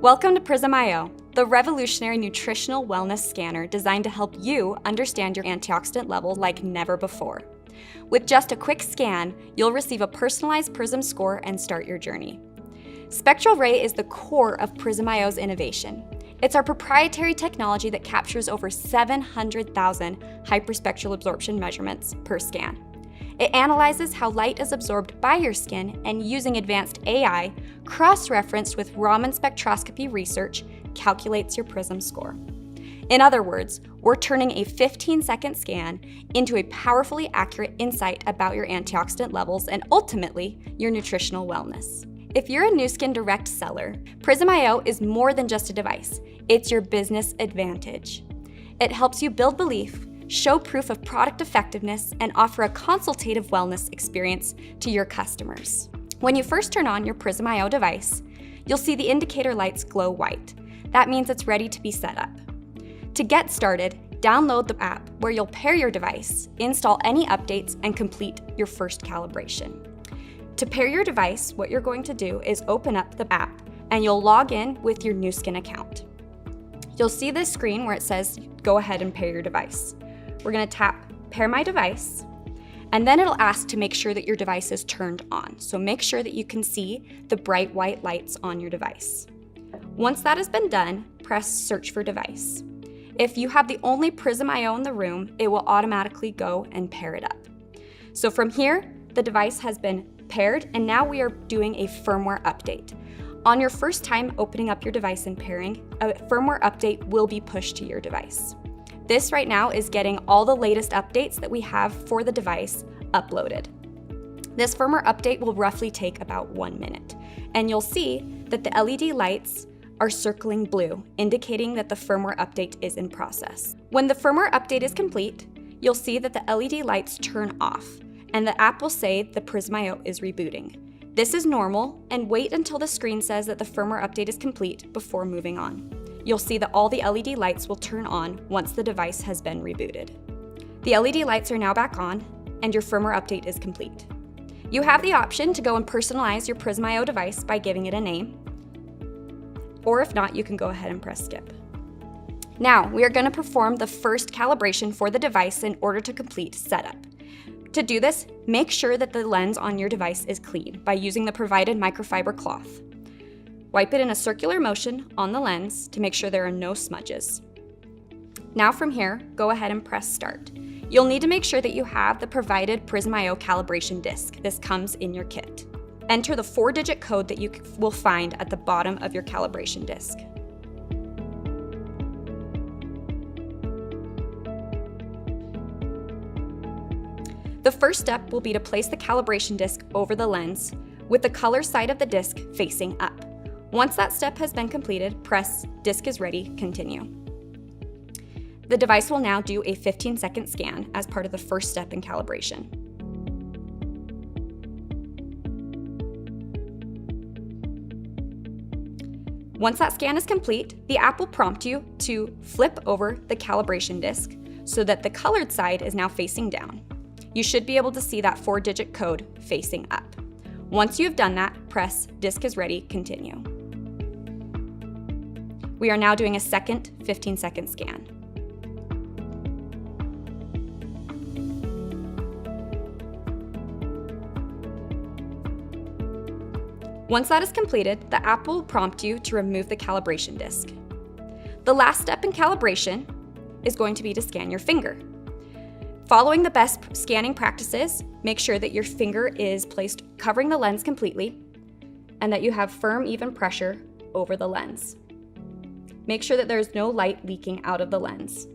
Welcome to Prysm.io, the revolutionary nutritional wellness scanner designed to help you understand your antioxidant level like never before. With just a quick scan, you'll receive a personalized Prysm score and start your journey. Spectral Ray is the core of Prysm.io's innovation. It's our proprietary technology that captures over 700,000 hyperspectral absorption measurements per scan. It analyzes how light is absorbed by your skin and, using advanced AI, cross-referenced with Raman spectroscopy research, calculates your Prysm score. In other words, we're turning a 15-second scan into a powerfully accurate insight about your antioxidant levels and ultimately your nutritional wellness. If you're a Nu Skin direct seller, Prysm.io is more than just a device. It's your business advantage. It helps you build belief, show proof of product effectiveness, and offer a consultative wellness experience to your customers. When you first turn on your Prysm.io device, you'll see the indicator lights glow white. That means it's ready to be set up. To get started, download the app where you'll pair your device, install any updates, and complete your first calibration. To pair your device, what you're going to do is open up the app and you'll log in with your Nu Skin account. You'll see this screen where it says, go ahead and pair your device. We're going to tap Pair My Device, and then it'll ask to make sure that your device is turned on. So make sure that you can see the bright white lights on your device. Once that has been done, press Search for Device. If you have the only Prysm.io in the room, it will automatically go and pair it up. So from here, the device has been paired, and now we are doing a firmware update. On your first time opening up your device and pairing, a firmware update will be pushed to your device. This right now is getting all the latest updates that we have for the device uploaded. This firmware update will roughly take about 1 minute, and you'll see that the LED lights are circling blue, indicating that the firmware update is in process. When the firmware update is complete, you'll see that the LED lights turn off, and the app will say the Prysm.io is rebooting. This is normal, and wait until the screen says that the firmware update is complete before moving on. You'll see that all the LED lights will turn on once the device has been rebooted. The LED lights are now back on, and your firmware update is complete. You have the option to go and personalize your Prysm.io device by giving it a name, or if not, you can go ahead and press skip. Now, we are going to perform the first calibration for the device in order to complete setup. To do this, make sure that the lens on your device is clean by using the provided microfiber cloth. Wipe it in a circular motion on the lens to make sure there are no smudges. Now from here, go ahead and press start. You'll need to make sure that you have the provided Prysm.io calibration disc. This comes in your kit. Enter the 4-digit code that you will find at the bottom of your calibration disc. The first step will be to place the calibration disc over the lens with the color side of the disc facing up. Once that step has been completed, press Disc is ready, continue. The device will now do a 15-second scan as part of the first step in calibration. Once that scan is complete, the app will prompt you to flip over the calibration disc so that the colored side is now facing down. You should be able to see that 4-digit code facing up. Once you've done that, press Disc is ready, continue. We are now doing a second 15-second scan. Once that is completed, the app will prompt you to remove the calibration disc. The last step in calibration is going to be to scan your finger. Following the best scanning practices, make sure that your finger is placed covering the lens completely and that you have firm, even pressure over the lens. Make sure that there's no light leaking out of the lens.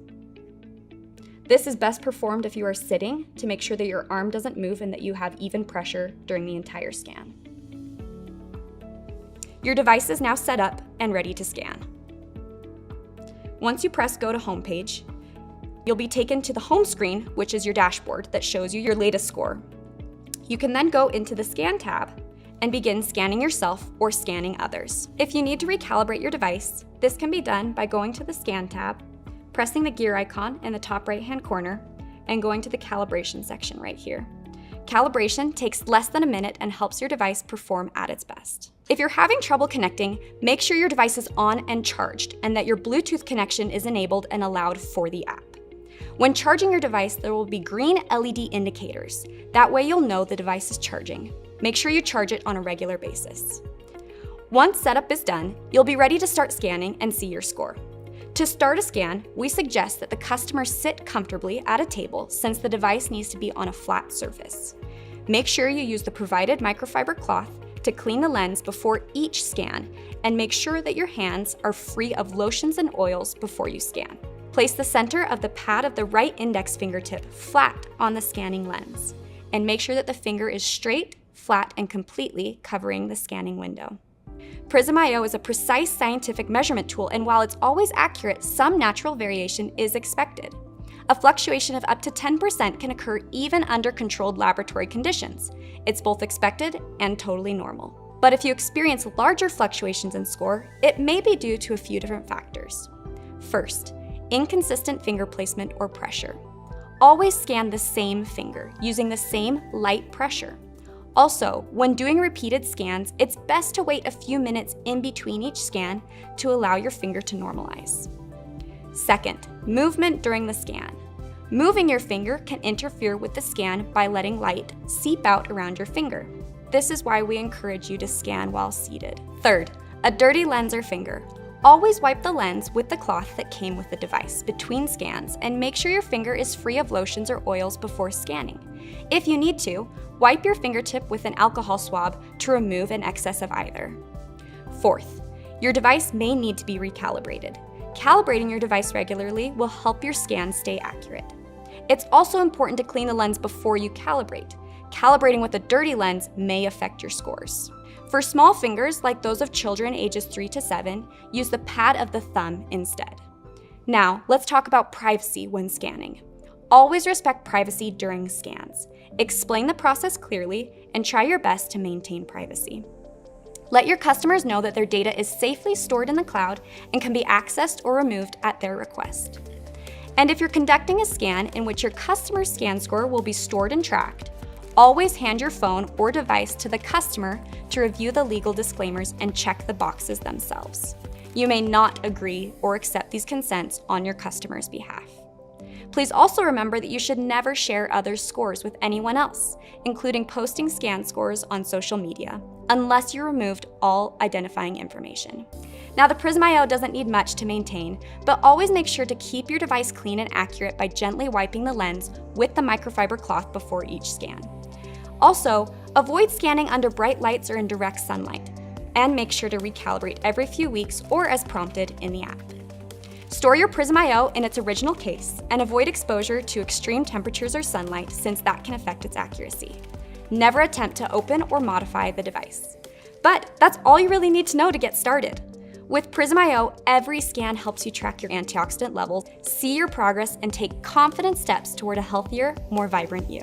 This is best performed if you are sitting to make sure that your arm doesn't move and that you have even pressure during the entire scan. Your device is now set up and ready to scan. Once you press Go to Homepage, you'll be taken to the home screen, which is your dashboard that shows you your latest score. You can then go into the Scan tab and begin scanning yourself or scanning others. If you need to recalibrate your device, this can be done by going to the Scan tab, pressing the gear icon in the top right-hand corner, and going to the calibration section right here. Calibration takes less than a minute and helps your device perform at its best. If you're having trouble connecting, make sure your device is on and charged and that your Bluetooth connection is enabled and allowed for the app. When charging your device, there will be green LED indicators. That way you'll know the device is charging. Make sure you charge it on a regular basis. Once setup is done, you'll be ready to start scanning and see your score. To start a scan, we suggest that the customer sit comfortably at a table since the device needs to be on a flat surface. Make sure you use the provided microfiber cloth to clean the lens before each scan, and make sure that your hands are free of lotions and oils before you scan. Place the center of the pad of the right index fingertip flat on the scanning lens, and make sure that the finger is straight, flat, and completely covering the scanning window. Prysm IO is a precise scientific measurement tool, and while it's always accurate, some natural variation is expected. A fluctuation of up to 10% can occur even under controlled laboratory conditions. It's both expected and totally normal. But if you experience larger fluctuations in score, it may be due to a few different factors. First, inconsistent finger placement or pressure. Always scan the same finger, using the same light pressure. Also, when doing repeated scans, it's best to wait a few minutes in between each scan to allow your finger to normalize. Second, movement during the scan. Moving your finger can interfere with the scan by letting light seep out around your finger. This is why we encourage you to scan while seated. Third, a dirty lens or finger. Always wipe the lens with the cloth that came with the device between scans, and make sure your finger is free of lotions or oils before scanning. If you need to, wipe your fingertip with an alcohol swab to remove an excess of either. Fourth, your device may need to be recalibrated. Calibrating your device regularly will help your scan stay accurate. It's also important to clean the lens before you calibrate. Calibrating with a dirty lens may affect your scores. For small fingers, like those of children ages 3 to 7, use the pad of the thumb instead. Now, let's talk about privacy when scanning. Always respect privacy during scans. Explain the process clearly and try your best to maintain privacy. Let your customers know that their data is safely stored in the cloud and can be accessed or removed at their request. And if you're conducting a scan in which your customer's scan score will be stored and tracked, always hand your phone or device to the customer to review the legal disclaimers and check the boxes themselves. You may not agree or accept these consents on your customer's behalf. Please also remember that you should never share others' scores with anyone else, including posting scan scores on social media, unless you removed all identifying information. Now, the Prysm IO doesn't need much to maintain, but always make sure to keep your device clean and accurate by gently wiping the lens with the microfiber cloth before each scan. Also, avoid scanning under bright lights or in direct sunlight, and make sure to recalibrate every few weeks or as prompted in the app. Store your Prysm IO in its original case and avoid exposure to extreme temperatures or sunlight, since that can affect its accuracy. Never attempt to open or modify the device. But that's all you really need to know to get started. With Prysm IO, every scan helps you track your antioxidant levels, see your progress, and take confident steps toward a healthier, more vibrant you.